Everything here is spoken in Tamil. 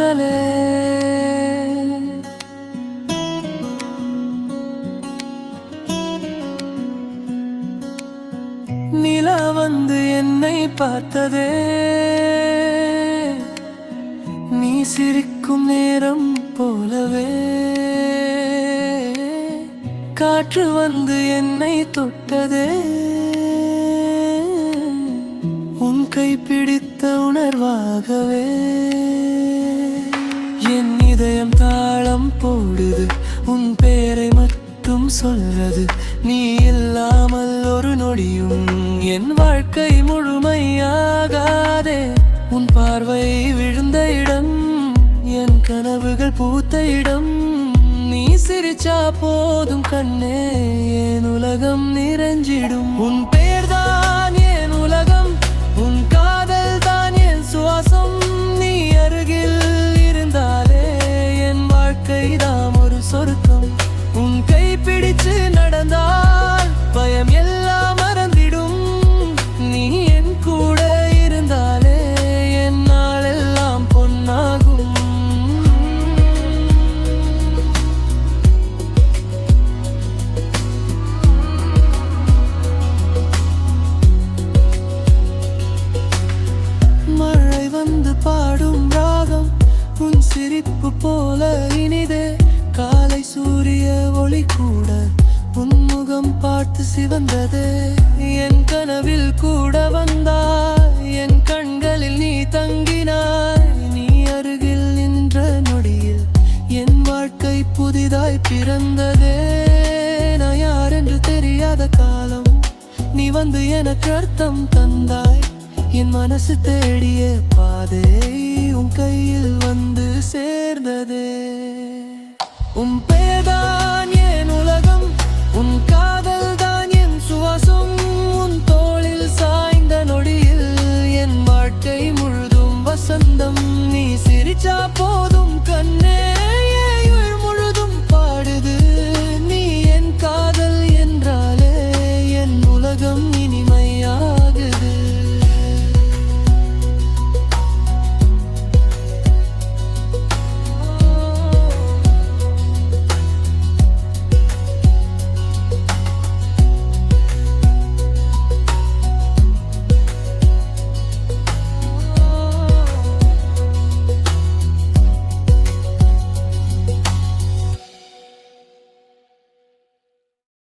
காதலே. நிலா வந்து என்னை பார்த்ததே, நீ சிரிக்கும் நேரம் போலவே. காற்று வந்து என்னை தொட்டதே, உன் கை பிடித்த உணர்வாகவே. என் இதயம் தாளம் போடுது, உன் பேரை மட்டும் சொல்றது. நீ இல்லாமல் ஒரு நொடியும் என் வாழ்க்கை முழுமையாகாதே. உன் பார்வை விழுந்த இடம், என் கனவுகள் பூத்த இடம். நீ சிரிச்சா போதும் கண்ணே, என் உலகம் நிறைஞ்சிடும். உன் பெயர்தான் என் உலகம், உன் காதல் தான் என் சுவாசம். நீ அருகில் இருந்தாலே என் வாழ்க்கை தான் ஒரு சொர்க்கம். உன் கை பிடிச்சு நடந்தால் பயம் எல்லாம் மறந்திடும். நீ என் கூட இருந்தாலே என் நாளெல்லாம் பொன்னாகும். மழை வந்து பாடும் ராகம், உன் சிரிப்பு போல இனிதே. காலை சூரிய ஒளி கூட உன் முகம் பார்த்து சிவந்ததே. என் கனவில் கூட வந்தாய், என் கண்களில் நீ தங்கினாய். நீ அருகில் நின்ற நொடியில் என் வாழ்க்கை புதிதாய் பிறந்ததே. நான் யார் என்று தெரியாத காலம், நீ வந்து எனக்கு அர்த்தம் தந்தாய். என் மனசு தேடிய பாதை உன் கையில் வந்து சேர்ந்ததே. உன்